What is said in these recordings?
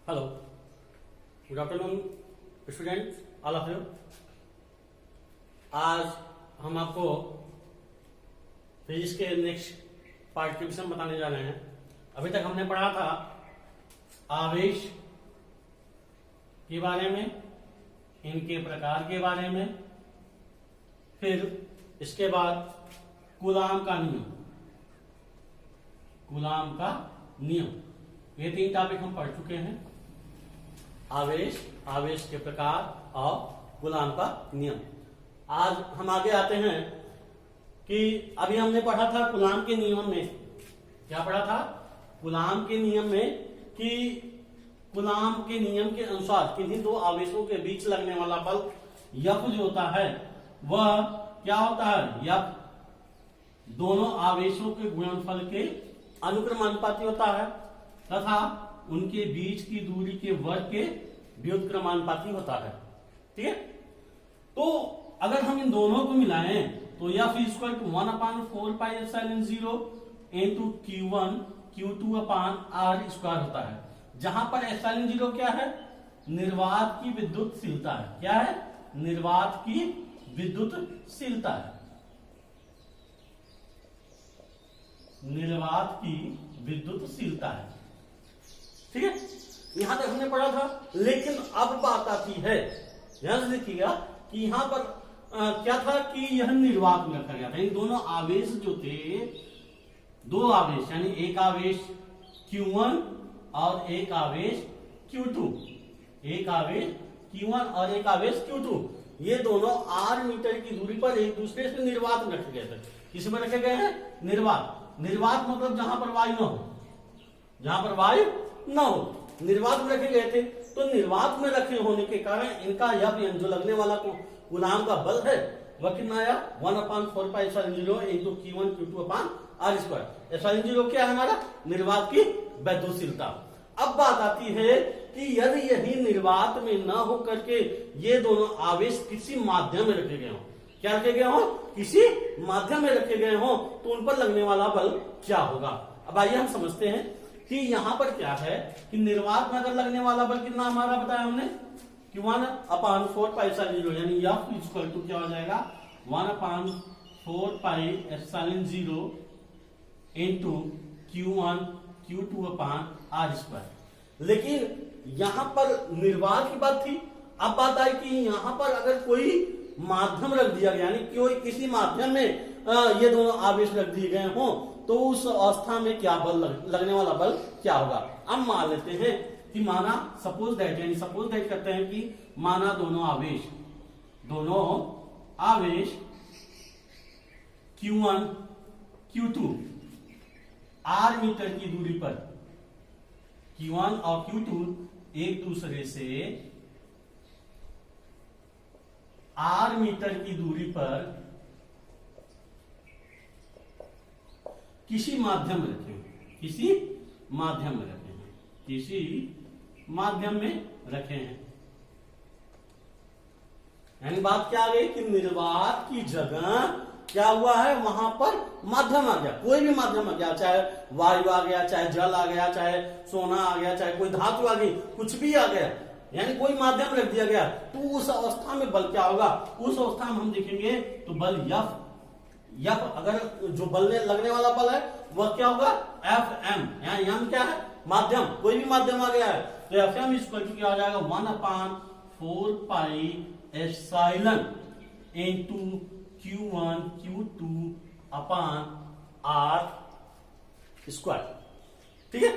Hello, good afternoon student all of you. आज हम आपको फिजिक्स के नेक्स्ट पार्ट के विषय में बताने जा रहे हैं। अभी तक हमने पढ़ा था आवेश के बारे में, इनके प्रकार के बारे में, फिर इसके बाद कूलाम का नियम, कूलाम का नियम, ये 3 टॉपिक हम पढ़ चुके हैं। आवेश, आवेश के प्रकार और कूलाम का नियम। आज हम आगे आते हैं कि अभी हमने पढ़ा था कूलाम के नियम में, क्या पढ़ा था कूलाम के नियम में, कि कूलाम के नियम के अनुसार किन्हीं दो आवेशों के बीच लगने वाला बल F जो होता है वह क्या होता है, F दोनों आवेशों के गुणनफल के अनुक्रमानुपाती होता है तथा उनके बीच की दूरी के वर्ग के व्युत्क्रमानुपाती होता है। ठीक है, तो अगर हम इन दोनों को मिलाएं तो F equal to 1/4πε0 into Q1 Q2/R square होता है, जहां पर ε0 क्या है, निर्वात की विद्युतशीलता है। क्या है, निर्वात की विद्युतशीलता है, निर्वात की विद्युतशीलता है। ठीक है, यहां तक हमने पढ़ा था। लेकिन अब बात आती है, ध्यान से देखिएगा कि यहां पर क्या था कि यह निर्वात में रखा गया था। इन दोनों आवेश जो थे, दो आवेश, यानी एक आवेश Q1 और एक आवेश Q2, एक आवेश Q1 और एक आवेश Q2, ये दोनों R मीटर की दूरी पर एक दूसरे से निर्वात में रखे गए थे। किस में रखे गए हैं, निर्वात। निर्वात मतलब जहां पर वायु न हो, जहां पर वायु न हो, निर्वात में रखे गए थे। तो निर्वात में रखे होने के कारण इनका यह जो लगने वाला कूलाम का बल है वह कितना आया, 1/4πε0 इंटू Q1 Q2/R स्क्वायर। ε0 क्या है हमारा, निर्वात की विद्युतशीलता। अब बात आती है कि यदि यही निर्वात में न हो करके ये दोनों आवेश किसी माध्यम में रखे गए हों, क्या रखे गए हों, किसी माध्यम में रखे गए हों, तो उन पर लगने वाला बल क्या होगा। अब आइए हम समझते हैं कि यहां पर क्या है कि निर्वात में अगर लगने वाला बल कितना हमारा बताया हमने, Q1/4πε0, यानी F इक्वल टू क्या हो जाएगा, 1/4πε0 इंटू Q1 Q2/R स्क्वायर। लेकिन यहां पर निर्वात की बात थी। अब बात आई कि यहां पर अगर कोई माध्यम रख दिया गया, यानी कोई किसी माध्यम में ये दोनों आवेश रख दिए गए हों, तो उस अवस्था में क्या बल लगने वाला बल क्या होगा। अब मान लेते हैं कि माना सपोज दैट, यानी सपोज दैट करते हैं कि माना दोनों आवेश Q1 Q2 R मीटर की दूरी पर, Q1 और Q2 एक दूसरे से R मीटर की दूरी पर किसी माध्यम में रखे हैं, किसी माध्यम में रखे हैं, किसी माध्यम में रखे हैं। यानी बात क्या आ गई कि निर्वात की जगह क्या हुआ है, वहां पर माध्यम आ गया, कोई भी माध्यम आ गया, चाहे वायु आ गया, चाहे जल आ गया, चाहे सोना आ गया, चाहे कोई धातु आ गई, कुछ भी आ गया, यानी कोई माध्यम रख दिया गया, तो उस अवस्था में बल क्या होगा। उस अवस्था में हम देखेंगे तो बल F अगर जो बल लगने वाला बल है वह क्या होगा, Fm, यहाँ यम क्या है, माध्यम, कोई भी माध्यम आ गया है, तो Fm इक्वल टू क्या हो जाएगा, 1/4πε इंटू Q1 Q2/R स्क्वायर। ठीक है,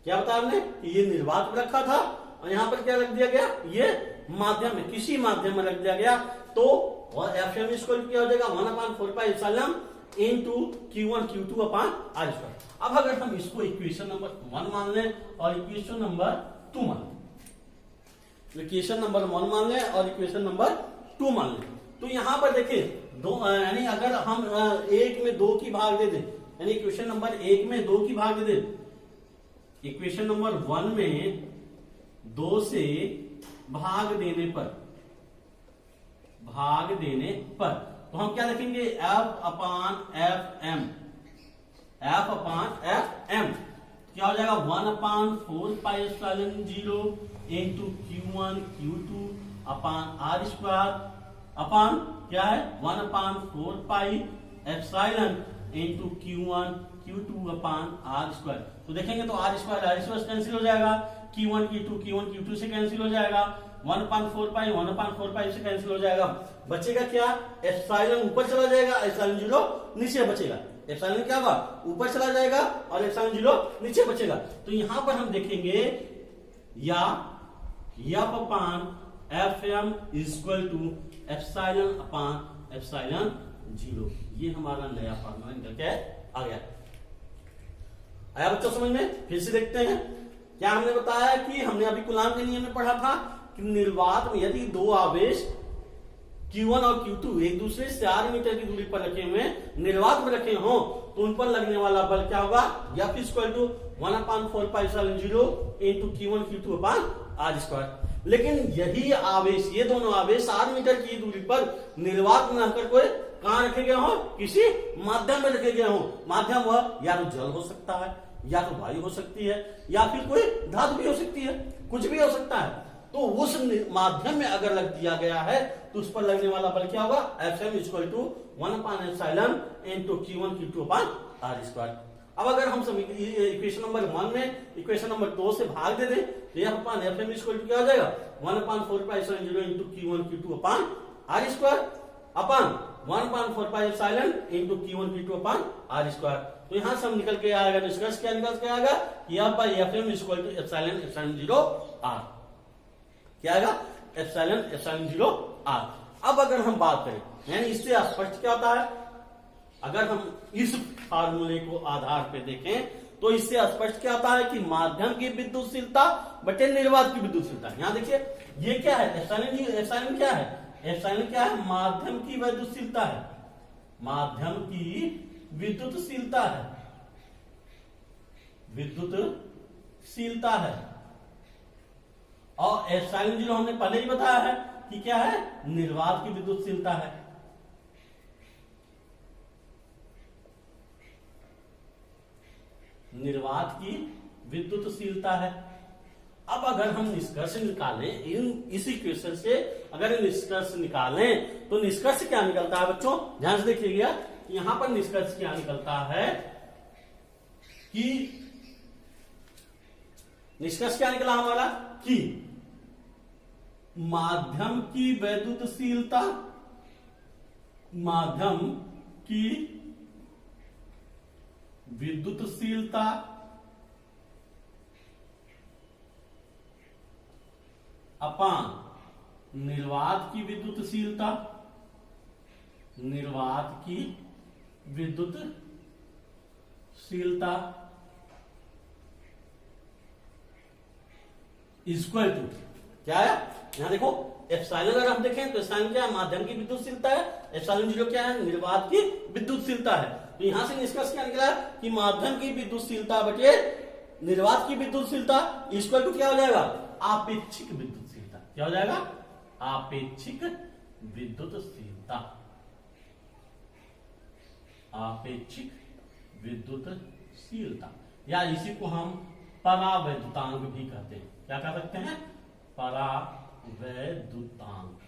क्या बताया हमने कि ये निर्वात में रखा था और यहां पर क्या रख दिया गया, ये माध्यम में, किसी माध्यम में रख दिया गया, तो Fm इक्वल क्या हो जाएगा, 1/4πε इंटू Q1 Q2/R स्क्वायर। अब अगर हम इसको इक्वेशन नंबर 1 मान लें और इक्वेशन नंबर 2 मान लें, इक्वेशन नंबर 1 मान लें और इक्वेशन नंबर 2 मान लें, तो यहां पर देखिए दो, यानी अगर हम 1 में 2 की भाग दे दें, यानी इक्वेशन नंबर 1 में 2 की भाग दे दें, इक्वेशन नंबर 1 में 2 से भाग देने पर तो हम क्या लिखेंगे, F/Fm, क्या हो जाएगा 1/4πε0 into Q1 Q2 upon R square upon क्या है 1/4πε into Q1 Q2 upon R square. तो देखेंगे तो आर स्क्वायर कैंसिल हो जाएगा, Q1 Q2 से कैंसिल हो जाएगा, 1/4π से कैंसिल हो जाएगा, बचेगा क्या एप्सिलॉन ऊपर चला जाएगा, एप्सिलॉन 0 नीचे बचेगा। एप्सिलॉन क्या होगा ऊपर चला जाएगा और एप्सिलॉन 0 नीचे बचेगा। तो यहां पर हम देखेंगे या F upon F M equal to epsilon upon epsilon 0। ये हमारा नया फॉर्मूला निकल के आ गया। आया बच्चों समझ में? फिर से देखते हैं। क्या हमने बताया कि हमने अभी कूलाम के नियम में पढ़ा था कि निर्वात में यदि दो आवेश Q1 और Q2 एक दूसरे से 4 मीटर की दूरी पर रखे हुए निर्वात में रखे हों तो उन पर लगने वाला बल क्या होगा, F equal to 1/4πε0 into Q1 Q2 upon R square. लेकिन यही आवेश ये दोनों आवेश 4 मीटर की दूरी पर निर्वात में रहकर कोई कहां रखे गए हो, किसी माध्यम में रखे गए हो। माध्यम वह या तो जल हो सकता है, या तो वायु हो सकती है, या फिर कोई धातु भी हो सकती है, कुछ भी हो सकता है। तो उस माध्यम में अगर लग दिया गया है तो उस पर लगने वाला बल क्या होगा, Fm equal to 1/ε into Q1 Q2 upon R square. अब अगर हम इक्वेशन नंबर 1 में इक्वेशन नंबर 2 से भाग दे दें तो F upon Fm equal to क्या हो जाएगा 1/4πε0 into Q1 Q2 upon R square upon 1/4πε into Q1 Q2 upon R square. तो यहां से हम निकल के आएगा, निष्कर्ष क्या निकल के आएगा कि F/Fm equal to epsilon 0 r। क्या आएगा एप्सिलॉन 0 r। अब अगर हम बात करें यानी इससे स्पष्ट क्या होता है, अगर हम इस फार्मूले को आधार पे देखें तो इससे स्पष्ट क्या होता है कि माध्यम की विद्युतशीलता बटे निर्वात की विद्युतशीलता। यहां देखिए ये क्या है एप्सिलॉन क्या है, एप्सिलॉन क्या है माध्यम की विद्युतशीलता है, माध्यम की विद्युतशीलता है, विद्युतशीलता है। और एप्सिलॉन 0 हमने पहले ही बताया है कि क्या है निर्वात की विद्युतशीलता है। निर्वात की विद्युतशीलता है। अब अगर हम निष्कर्ष निकालें इस इक्वेशन से, अगर निष्कर्ष निकालें तो निष्कर्ष क्या निकलता है बच्चों, ध्यान से देखिएगा। यहां पर निष्कर्ष क्या निकलता है कि निष्कर्ष क्या निकला हमारा कि माध्यम की विद्युतशीलता, माध्यम की विद्युतशीलता अपान निर्वात की विद्युतशीलता, निर्वात की विद्युतशीलता इक्वल टू क्या है, यहां देखो एप्सिलॉन अगर हम देखें तो एप्सिलॉन क्या है माध्यम की विद्युतशीलता है, एप्सिलॉन 0 क्या है निर्वात की विद्युतशीलता है। तो यहां से निष्कर्ष क्या निकला कि माध्यम की विद्युतशीलता बटे निर्वात की विद्युतशीलता इक्वल टू क्या हो जाएगा आपेक्षिक विद्युतशीलता। क्या हो जाएगा आपेक्षिक विद्युतशीलता, आपेक्षिक विद्युतशीलता, या इसी को हम परावैद्युतांक भी कहते हैं। क्या कह सकते हैं परावैद्युतांक।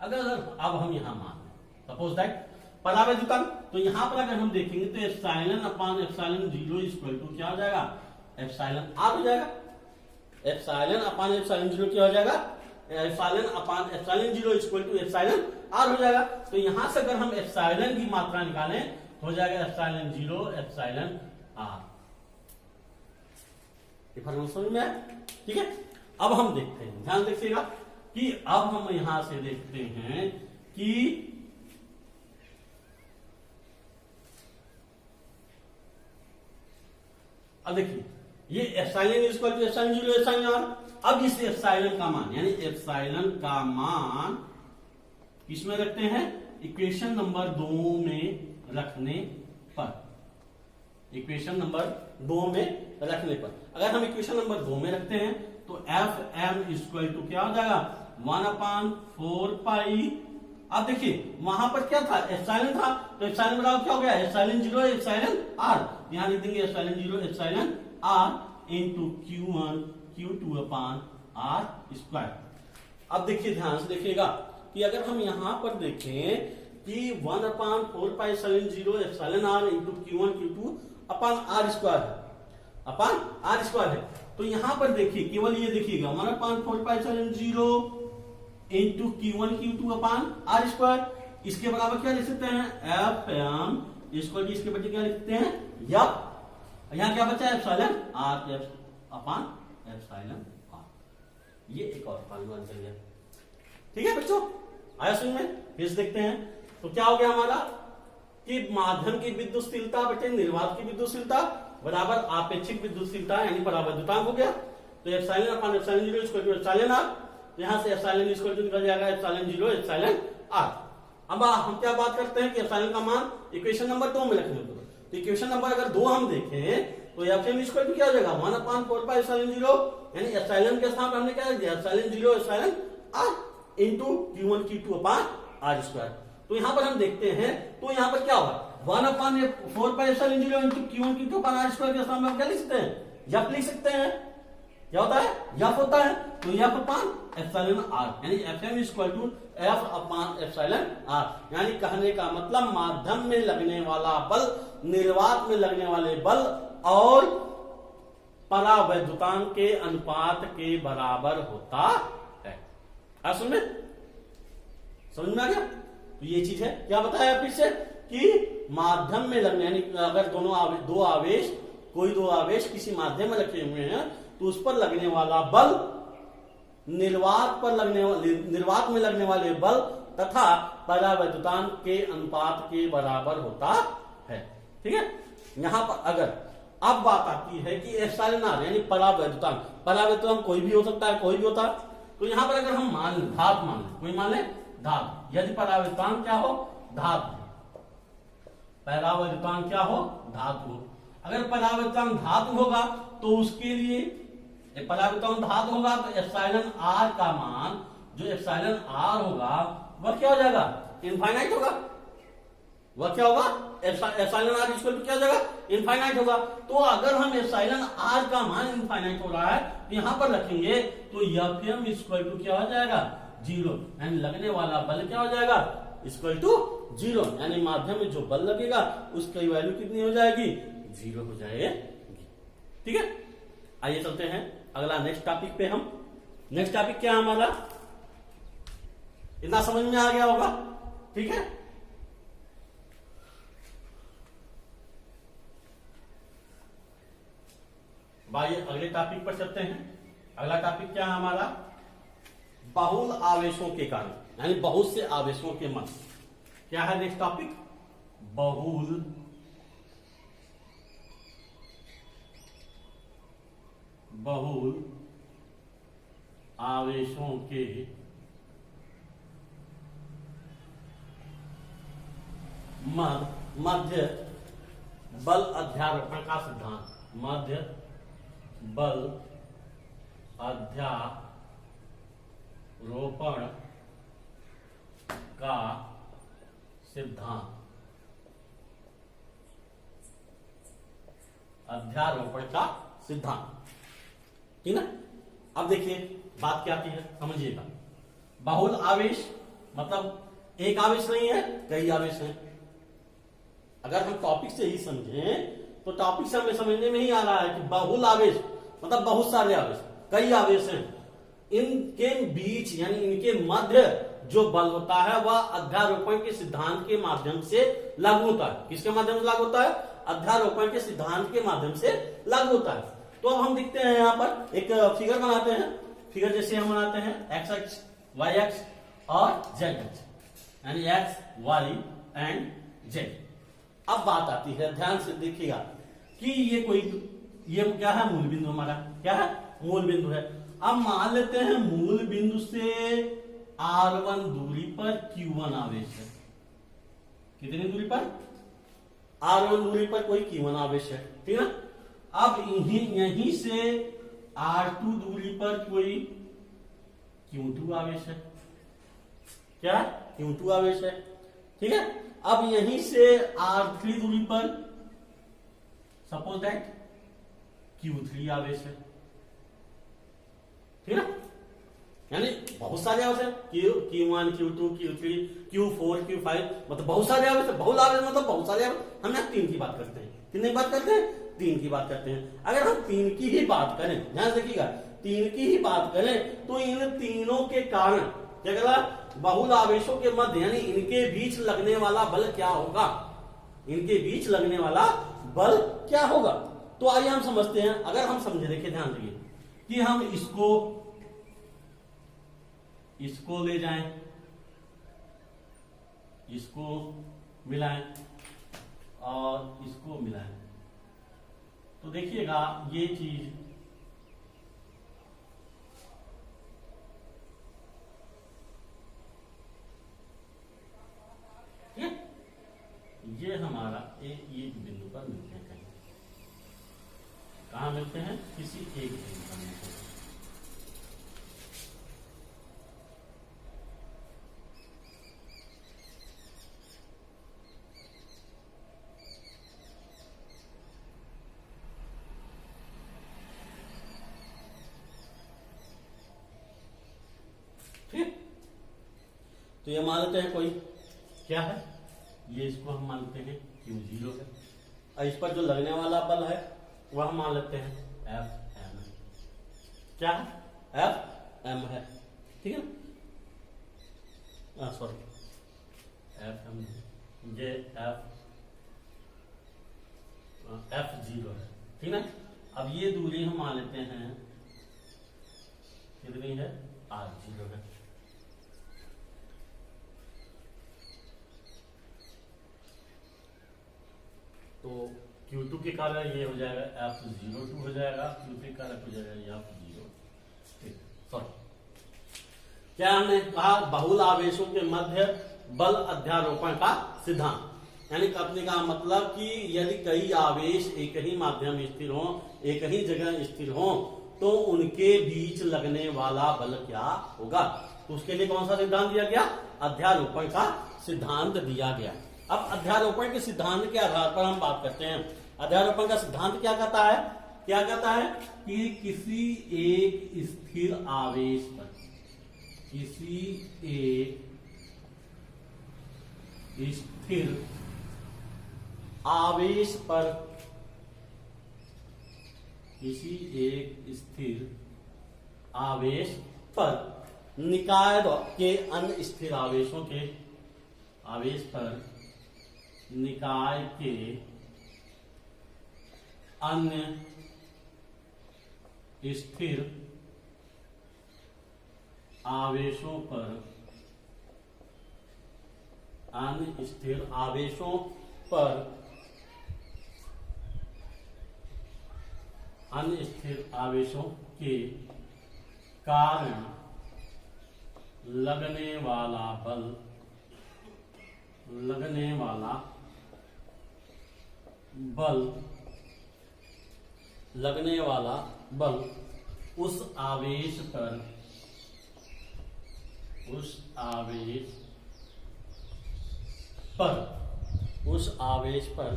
अगर अब हम यहां मान लें सपोज दैट परावैद्युतांक, तो यहां पर अगर हम देखेंगे तो epsilon upon epsilon 0 equal to क्या हो जाएगा एप्सिलॉन r हो जाएगा। एप्सिलॉन अपान एप्सिलॉन 0 क्या हो जाएगा epsilon upon epsilon 0 equal to epsilon r हो जाएगा। तो यहां से अगर हम एप्सिलॉन की मात्रा निकालें हो जाएगा एप्सिलॉन 0 एप्सिलॉन r। समझ में आया? ठीक है। अब हम देखते हैं, ध्यान देखिएगा कि अब हम यहां से देखते हैं कि अब देखिए ये epsilon equal to epsilon 0 epsilon r। अब इस एप्सिलॉन का मान यानी एप्सिलॉन का मान किसमें रखते हैं इक्वेशन नंबर 2 में रखने पर, इक्वेशन नंबर 2 में रखने पर अगर हम इक्वेशन नंबर 2 में रखते हैं तो एफ एम इक्वल टू क्या हो जाएगा 1/4π। अब देखिए वहां पर क्या था एप्सिलॉन था तो एप्सिलॉन बराबर क्या हो गया एप्सिलॉन 0 एप्सिलॉन r। यहां लिख देंगे epsilon 0 epsilon R into Q1 Q2 upon R square. अब देखिए ध्यान से देखिएगा कि अगर हम यहां पर देखें कि 1/4π0 epsilon R into Q1 Q2 upon R square है, अपॉन आर स्क्वायर है, तो यहां पर देखिए केवल ये देखिएगा 1/4π0 into Q1 Q2 upon R square, इसके बराबर क्या लिख सकते हैं एफ एम इसको, इसके बच्चे क्या लिखते हैं यप, यहां क्या बचा है epsilon R upon epsilon R, ये एक और फार्मूला चल गया। ठीक है बच्चों, आया समझ में? फिर देखते हैं तो क्या हो गया हमारा कि माध्यम की विद्युतशीलता बटे निर्वात की विद्युतशीलता बराबर आपेक्षिक विद्युतशीलता यानी परावैद्युतांक हो गया। तो epsilon upon epsilon 0 equal to epsilon R, यहां से एप्सिलॉन इक्वल टू निकल जाएगा एप्सिलॉन 0 एप्सिलॉन आर। अब हम क्या बात करते हैं कि एप्सिलॉन का मान इक्वेशन नंबर 2 में रखने को, तो इक्वेशन नंबर अगर 2 हम देखें तो एप्सिलॉन इक्वल टू क्या हो जाएगा 1/4π0 यानी एप्सिलॉन के साथ हमने क्या दिया epsilon 0 epsilon R into Q1 Q2 upon R square. तो यहां पर हम देखते हैं तो यहां पर क्या होगा 1/4π0 into Q1 Q2 upon R square के साथ हम क्या लिख सकते हैं यप लिख सकते हैं, क्या होता है यप होता है, तो यप अपॉन एप्सिलॉन आर यानी Fm equal to F upon epsilon R, यानी कहने का मतलब माध्यम में लगने वाला बल निर्वात में लगने वाले बल और परावैद्युतांक के अनुपात के बराबर होता है। समझ में आ गया? तो ये चीज है, क्या बताया फिर से कि माध्यम में लगने यानी अगर कोई दो आवेश किसी माध्यम में रखे हुए हैं तो उस पर लगने वाला बल निर्वात में लगने वाले बल तथा परावैद्युतांक के अनुपात के बराबर होता है। ठीक है, यहां पर अगर अब बात आती है कि एप्सिलॉन आर यानी परावैद्युतांक कोई भी हो सकता है, कोई भी होता है, तो यहां पर अगर हम धात मान लें, कोई मान ले धात, यदि परावैद्युतांक क्या हो धातु, परावैद्युतांक क्या हो धातु, अगर परावैद्युतांक धातु होगा तो उसके लिए परावैद्युतांक धातु होगा तो एप्सिलॉन आर का मान जो एप्सिलॉन आर होगा वह क्या हो जाएगा इनफाइनाइट होगा, वह क्या होगा एप्सिलॉन आर इक्वल टू क्या हो जाएगा इनफाइनाइट होगा। तो अगर हम एप्सिलॉन आर का मान इनफाइनाइट हो रहा है तो यहां पर रखेंगे तो Fm इक्वल टू क्या हो जाएगा 0, यानी लगने वाला बल क्या हो जाएगा इक्वल टू 0, यानी माध्यम में जो बल लगेगा उसकी वैल्यू कितनी हो जाएगी 0 हो जाएगी। ठीक है, आइए चलते हैं अगला नेक्स्ट टॉपिक पे। हम नेक्स्ट टॉपिक क्या है हमारा, इतना समझ में आ गया होगा। ठीक है, आइए अगले टॉपिक पर चलते हैं। अगला टॉपिक क्या है हमारा बहुल आवेशों के कारण यानी बहुत से आवेशों के मध्य, क्या है नेक्स्ट टॉपिक बहुल आवेशों के मध्य बल अध्यारोपण का सिद्धांत, मध्य बल अध्यारोपण का सिद्धांत, अध्यारोपण का सिद्धांत। ठीक है, अब देखिए बात क्या आती है समझिएगा। बहुल आवेश मतलब एक आवेश नहीं है कई आवेश हैं। अगर हम टॉपिक से ही समझें तो टॉपिक से हमें समझने में ही आ रहा है कि बहुल आवेश मतलब बहुत सारे आवेश, कई आवेश हैं, इनके बीच यानी इनके मध्य जो बल होता है वह अध्यारोपण के सिद्धांत के माध्यम से लागू होता है। किसके माध्यम से लागू होता है अध्यारोपण के सिद्धांत के माध्यम से लागू होता है। तो अब हम देखते हैं यहां पर एक फिगर बनाते हैं, फिगर जैसे हम बनाते हैं एक्स एक्स वाई एक्स और जेड एक्स यानी एक्स वाई एंड जेड। अब बात आती है ध्यान से देखिएगा कि ये क्या है मूल बिंदु, हमारा क्या है मूल बिंदु है। अब मान लेते हैं मूल बिंदु से R1 दूरी पर Q1 आवेश है। कितनी दूरी पर R1 दूरी पर कोई Q1 आवेश है, ठीक है। अब यहीं से R2 दूरी पर कोई Q2 आवेश है, क्या Q2 आवेश है, ठीक है। अब यहीं से R3 दूरी पर सपोज दैट Q3 आवेश है, ठीक है ना, यानी बहुत सारे आवेश है, Q1, Q2, Q3, Q4, Q5, मतलब बहुत सारे आवेश है। बहुल आवेश मतलब बहुत सारे आवेश। हम यहाँ 3 की बात करते हैं। कितने की बात करते हैं? 3 की बात करते हैं। अगर हम 3 की ही बात करें, ध्यान से देखिएगा, 3 की ही बात करें तो इन तीनों के कारण क्या कहला, बहुल आवेशों के मध्य यानी इनके बीच लगने वाला बल क्या होगा, इनके बीच लगने वाला बल क्या होगा। तो आइए हम समझते हैं। अगर हम समझे, देखिए ध्यान दीजिए कि हम इसको ले जाएं, इसको मिलाएं और इसको मिलाएं, तो देखिएगा ये चीज ये हमारा ये बिंदु पर मिलते हैं। कहीं कहां मिलते हैं? किसी एक बिंदु पर मिलते हैं। ठीक, तो ये मान लेते हैं कोई क्या है, ये इसको हम मानते हैं Q0 है, और इस पर जो लगने वाला बल है वह हम मान लेते हैं Fm है। क्या है? Fm है, ठीक है ना, सॉरी Fm ये F0 है, ठीक है। अब ये दूरी हम मान लेते हैं कितनी है? R0 है। तो Q2 के कारण ये हो जाएगा F02 हो जाएगा, Q3 का हो जाएगा F0। ठीक, सॉरी, क्या हमने कहा? बहुल आवेशों के मध्य बल अध्यारोपण का सिद्धांत। यानी कहने का मतलब कि यदि कई आवेश एक ही माध्यम स्थिर हो, एक ही जगह स्थिर हो, तो उनके बीच लगने वाला बल क्या होगा। तो उसके लिए कौन सा सिद्धांत दिया गया? अध्यारोपण का सिद्धांत दिया गया। अब अध्यारोपण के सिद्धांत के आधार पर हम बात करते हैं। अध्यारोपण का सिद्धांत क्या कहता है? क्या कहता है कि किसी एक स्थिर आवेश पर, किसी एक स्थिर आवेश पर, किसी एक स्थिर आवेश पर निकाय के अन्य स्थिर आवेशों के आवेश पर निकाय के अन्य स्थिर आवेशों पर, अन्य स्थिर आवेशों पर, अन्य स्थिर आवेशों के कारण लगने वाला बल, लगने वाला बल, लगने वाला बल उस आवेश पर, उस आवेश पर, उस आवेश पर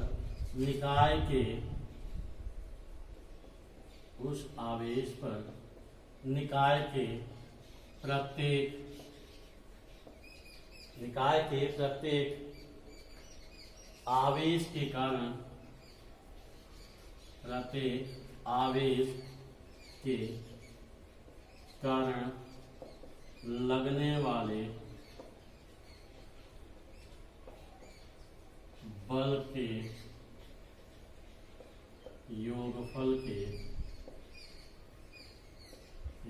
निकाय के, उस आवेश पर निकाय के प्रत्येक, निकाय के प्रत्येक आवेश के कारण, प्रत्येक आवेश के कारण लगने वाले बल के योगफल के,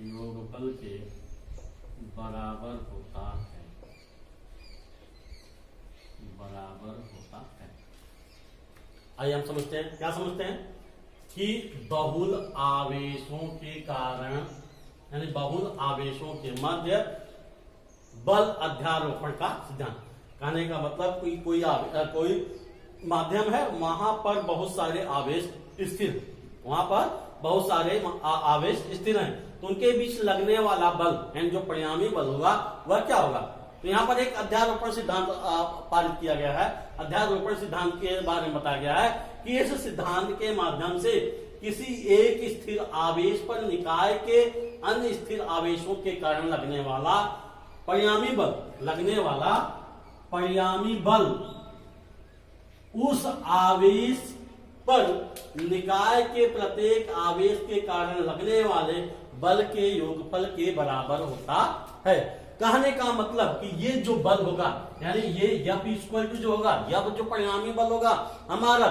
योगफल के बराबर होता है, बराबर होता है। आइए हम समझते हैं, क्या समझते हैं कि बहुल आवेशों के कारण, यानी बहुल आवेशों के मध्य बल अध्यारोपण का सिद्धांत। कहने का मतलब कोई माध्यम है, वहां पर बहुत सारे आवेश स्थिर, वहां पर बहुत सारे आवेश स्थिर हैं, तो उनके बीच लगने वाला बल यानी जो परिणामी बल होगा वह क्या होगा। तो यहाँ पर एक अध्यारोपण सिद्धांत पारित किया गया है। अध्यारोपण सिद्धांत के बारे में बताया गया है कि इस सिद्धांत के माध्यम से किसी एक स्थिर आवेश पर निकाय के अन्य स्थिर आवेशों के कारण लगने वाला परिणामी बल उस आवेश पर निकाय के प्रत्येक आवेश के कारण लगने वाले बल के योगफल के बराबर होता है। कहने का मतलब कि ये जो बल होगा, यानी ये F इक्वल टू जो होगा, F जो परिणामी बल होगा हमारा,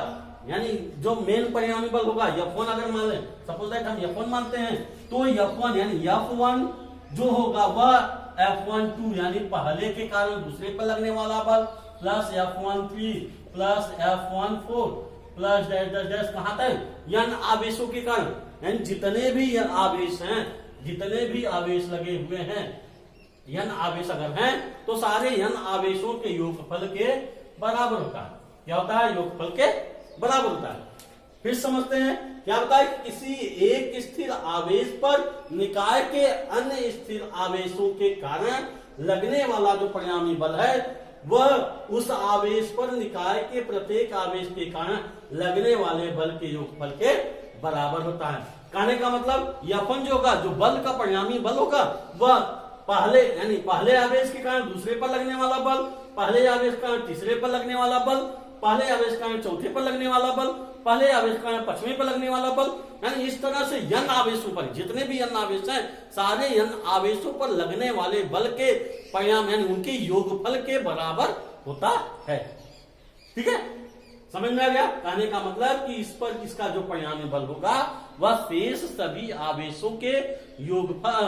यानी जो मेन परिणामी बल होगा F1 अगर मान लें, सपोज दैट हम F1 मानते हैं, तो F1 यानी F1 जो होगा वह F12 यानी पहले के कारण दूसरे पर लगने वाला बल plus F13 plus F14 plus dash dash dash कहां तक n आवेशों के कारण, यानी जितने भी n आवेश हैं, जितने भी आवेश लगे हुए हैं, n आवेश अगर हैं तो सारे n आवेशों के योगफल के बराबर होता है। क्या होता है? योगफल के बराबर होता है। फिर समझते हैं क्या होता है, किसी एक स्थिर आवेश पर निकाय के अन्य स्थिर आवेशों के कारण लगने वाला जो परिणामी बल है वह उस आवेश पर निकाय के प्रत्येक आवेश के कारण लगने वाले बल के योगफल के बराबर होता है। कहने का मतलब F1 जो होगा, जो बल का परिणामी बल होगा, वह पहले यानी पहले आवेश के कारण दूसरे पर लगने वाला बल, पहले आवेश के कारण तीसरे पर लगने वाला बल, पहले आवेश के कारण चौथे पर लगने वाला बल, पहले आवेश के कारण पांचवें पर लगने वाला बल, यानी इस तरह से n आवेशों पर, जितने भी n आवेश हैं, सारे n आवेशों पर लगने वाले बल के परिणाम यानी उनके योगफल के बराबर होता है। ठीक है, समझ में आ गया? कहने का मतलब कि इस पर इसका जो परिणामी बल होगा वह शेष सभी आवेशों के योगफल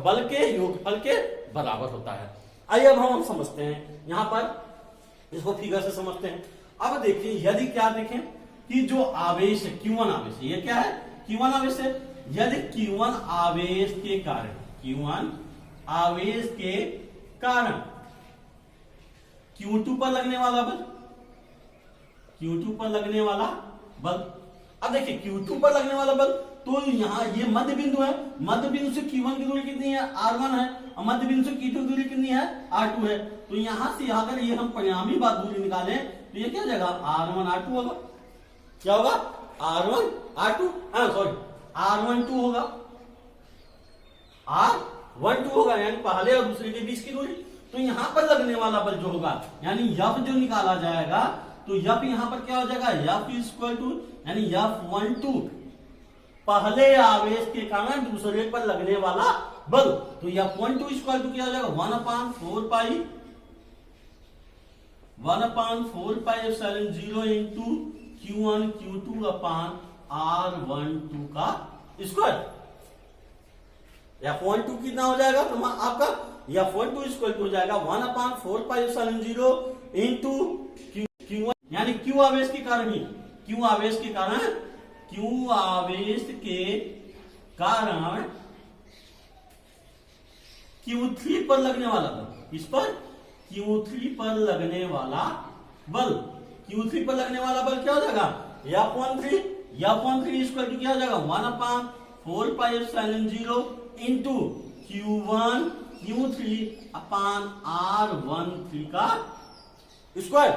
बल के योगफल के बराबर होता है। आइए अब हम समझते हैं, यहां पर इसको फिगर से समझते हैं। अब देखिए, यदि क्या देखें कि जो आवेश है Q1 आवेश है, ये क्या है? Q1 आवेश है। यदि Q1 आवेश के कारण, Q1 आवेश के कारण Q2 पर लगने वाला बल, Q2 पर लगने वाला बल, अब देखिए Q2 पर लगने वाला बल, तो यहां ये मध्य बिंदु है, मध्य बिंदु से Q1 की दूरी कितनी है? R1 है, और मध्य बिंदु से Q2 की दूरी कितनी है? R2 है। तो यहां से अगर ये हम परिणामी बात दूरी निकालें तो ये क्या हो जाएगा? R1 R2 होगा। क्या होगा? R1 R2, सॉरी R12 होगा, R12 होगा, यानी पहले और दूसरे के बीच की दूरी। तो यहां पर लगने वाला बल जो होगा, यानी F जो निकाला जाएगा, तो F यहां पर क्या हो जाएगा? F इक्वल टू यानी F12 पहले आवेश के कारण दूसरे पर लगने वाला बल, तो F12 इक्वल टू क्या हो जाएगा? 1/4 pi epsilon 0 into Q1 Q2 upon R12 का स्क्वायर। F12 कितना हो जाएगा आपका? F12 इक्वल टू हो जाएगा 1/4 पाई एप्सिलॉन 0 इंटू Q1, यानी Q आवेश के कारण ही, Q आवेश के कारण Q3 पर लगने वाला बल, इस पर Q3 पर लगने वाला बल, Q3 पर लगने वाला बल क्या हो जाएगा? F13 इक्वल टू क्या हो जाएगा? 1/4 pi epsilon 0 into Q1 Q3 upon R13 का स्क्वायर।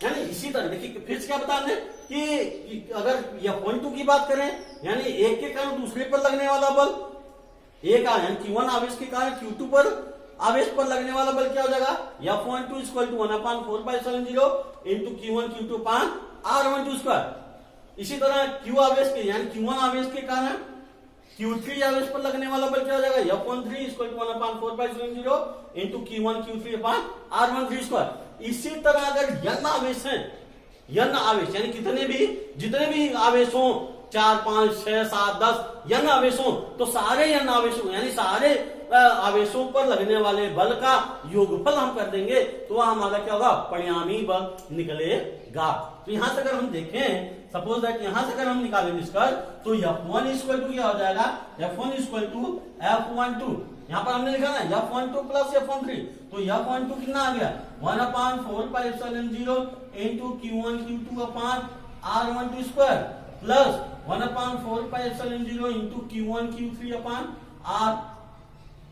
यानी इसी तरह देखिए, फिर से क्या बता दें कि अगर F12 की बात करें, यानी एक के कारण दूसरे पर लगने वाला बल, एक यानी Q1 आवेश के कारण Q2 पर आवेश पर लगने वाला बल क्या हो जाएगा? F12 equal to 1/4 pi epsilon 0 into Q1 Q2 upon R12 square. इसी तरह Q आवेश के यानी Q1 आवेश के कारण Q3 आवेश पर लगने वाला बल क्या हो जाएगा? F13 equal to 1/4 pi epsilon 0 into Q1 Q3 upon R13 square. इसी तरह अगर n आवेश हैं, n आवेश यानी जितने भी आवेश हो, 4 5 6 7 10 n आवेश हो, तो सारे n आवेशों यानी सारे आवेशों पर लगने वाले बल का योगफल हम कर देंगे, तो वह हमारा क्या होगा? परिणामी बल निकलेगा। तो यहां से अगर हम देखें, सपोज दैट यहां से अगर हम निकालें निष्कर्ष, तो F1 इक्वल टू क्या हो जाएगा? F1 इक्वल टू F12, यहां पर हमने लिखा ना F12 प्लस F13, तो F12 कितना आ गया? 1/4 pi epsilon 0 into Q1 Q2 upon R12 square plus 1/4 pi epsilon 0 into Q1 Q3 upon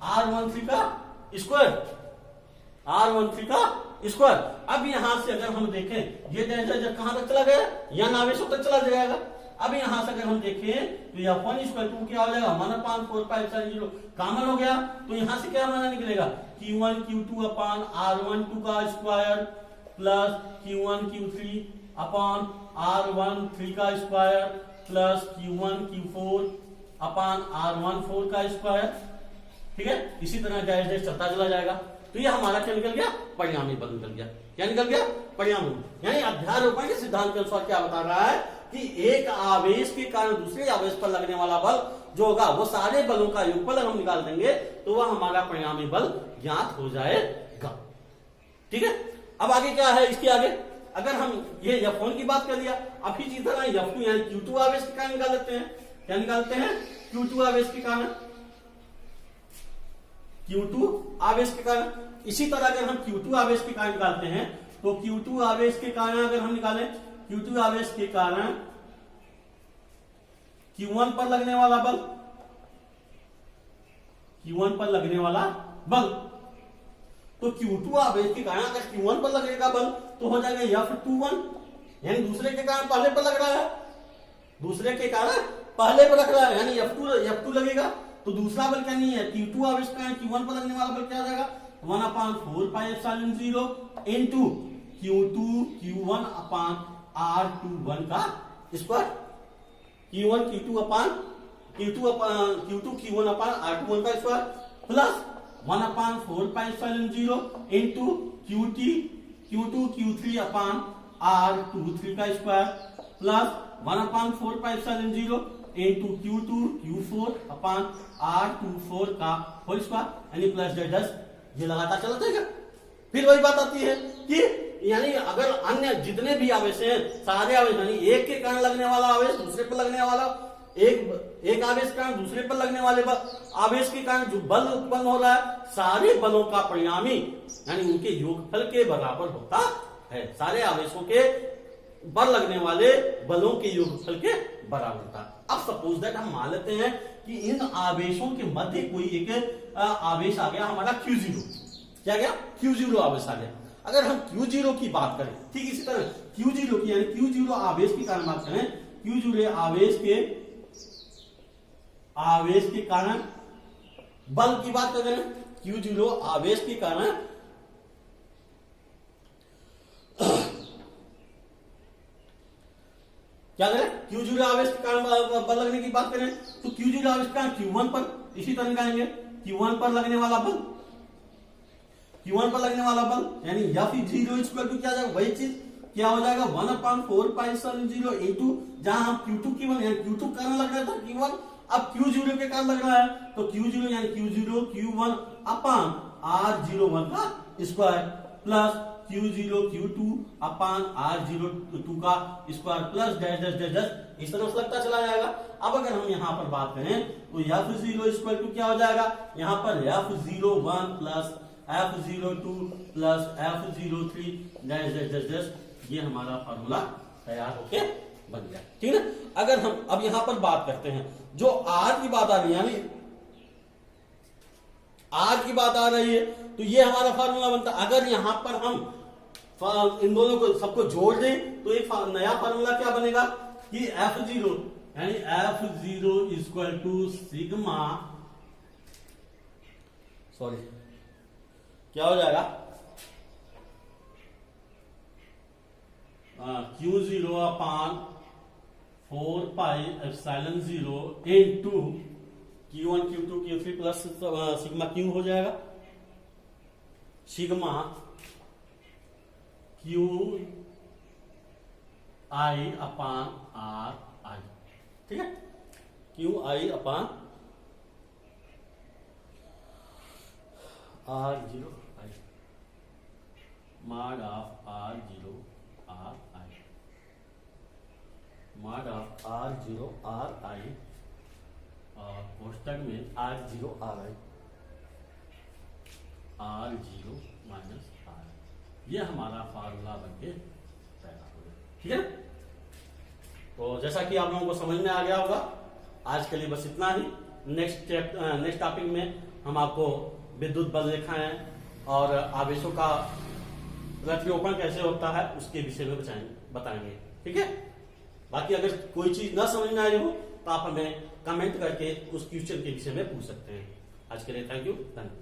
R13 का स्क्वायर, R13 का स्क्वायर। अब यहां से अगर हम देखें, ये डेल्टा जब कहां तक चला गया? n आवेशों तक चला जाएगा, अब यहां से अगर हम देखें तो F1 इक्वल टू क्या हो जाएगा 1/4π0 कॉमन हो गया, तो यहां से क्या माना निकलेगा Q1 Q2 अपान R12 का square plus Q1 Q3 upon R13 का स्क्वायर प्लस Q1 Q4 अपान R14 का स्क्वायर। ठीक है, इसी तरह जायज जायज चलता चला जाएगा। तो ये हमारा क्या निकल गया, परिणामी बल निकल गया। क्या निकल गया, परिणामी। यानी अध्यारोपण के सिद्धांत के अनुसार क्या बता रहा है कि एक आवेश के कारण दूसरे आवेश पर लगने वाला बल जो होगा वो सारे बलों का योगफल हम निकाल देंगे तो वह हमारा परिणामी बल ज्ञात हो जाएगा। ठीक है, अब आगे क्या है, इसके आगे अगर हम ये F1 की बात कर लिया, अब इसी तरह F2 यानी Q2 आवेश के कारण निकाल लेते हैं। क्या निकालते हैं, Q2 आवेश के कारण, Q2 आवेश के कारण। इसी तरह अगर हम Q2 आवेश के कारण निकालते हैं तो Q2 आवेश के कारण अगर हम निकालें, Q2 आवेश के कारण Q1 पर लगने वाला बल, Q1 पर लगने वाला बल, तो Q2 आवेश के कारण अगर Q1 पर लगेगा बल तो हो जाएगा F21, यानी दूसरे के कारण पहले पर लग रहा है, दूसरे के कारण पहले पर लग रहा है, यानी F2 लगेगा। तो दूसरा बल क्या नहीं है, Q2 आवेश का Q1 पर लगने वाला बल क्या हो जाएगा 1/4π0 इनटू Q2 Q1 अपान R21 का स्क्वायर, Q1 Q2 Q1 अपान R21 का square plus 1/4π0 into Q2 Q3 अपान R23 का square plus 1/4π0 into Q2 Q4 अपान R24 का होल स्क्वायर, यानी प्लस 10 ये लगातार चला जाएगा। फिर वही बात आती है कि यानी अगर अन्य जितने भी आवेश हैं सारे आवेश, यानी एक के कारण लगने वाला आवेश दूसरे पर लगने वाला, एक आवेश के कारण दूसरे पर लगने वाले आवेश के कारण जो बल उत्पन्न हो रहा है सारे बलों का परिणामी यानी उनके योगफल के बराबर होता है। सारे आवेशों के पर लगने वाले बलों के योगफल के बराबर होता है। अब सपोज दैट हम मान लेते हैं कि इन आवेशों के मध्य कोई एक आवेश आ गया हमारा Q0। क्या गया, Q0 आवेश आ गया। अगर हम Q0 की बात करें, ठीक इसी तरह Q0 की यानी Q0 आवेश की कारण बात करें, Q0 आवेश के कारण बल की बात करें, Q0 आवेश के कारण क्या करें, Q0 आवेश के कारण बल लगने की बात करें तो Q0 आवेश के कारण Q1 पर इसी तरह निकालेंगे, Q1 पर लगने वाला बल, Q1 पर लगने वाला बल यानी F0 इक्वल टू क्या जाएगा, वही चीज क्या हो जाएगा 1/4π0 इनटू जहां हम Q2 की यानी Q2 कारण लग रहा था Q1, अब Q0 के कारण लग रहा है तो Q0 यानी Q0 Q1 अपान R01 का स्क्वायर प्लस Q0 Q2 अपान R02 का स्क्वायर प्लस डैश इस तरह से लगता चला जाएगा। अब अगर हम यहाँ पर बात करें तो F0 इक्वल टू क्या हो जाएगा, यहाँ पर F01 plus F02 plus F03 dash ये हमारा फॉर्मूला तैयार होके बन गया। ठीक है, अगर हम अब यहाँ पर बात करते हैं जो R की बात आ रही है, यानी R की बात आ रही है तो ये हमारा फार्मूला बनता है। अगर यहां पर हम इन दोनों को सबको जोड़ दें तो एक नया फार्मूला क्या बनेगा कि F0 यानी F0 equal to sigma, sorry क्या हो जाएगा Q0 upon 4πε0 into Q1 Q2 Q3 plus sigma Q हो जाएगा, sigma Q I upon R I। ठीक है, Q I upon R0 I mod of R0 R I mod of R0 R I और कोष्टक में R0 R I R0 minus R, ये हमारा formula बनके तैयार हो गया। ठीक है, तो जैसा कि आप लोगों को समझ में आ गया होगा, आज के लिए बस इतना ही। नेक्स्ट टॉपिक में हम आपको विद्युत बल रेखाएं और आवेशों का प्रतिरूपण कैसे होता है उसके विषय में बताएंगे। ठीक है। बाकी अगर कोई चीज ना समझ में आ रही हो तो आप हमें कमेंट करके उस क्वेश्चन के विषय में पूछ सकते हैं। आज के लिए थैंक यू, धन्यवाद।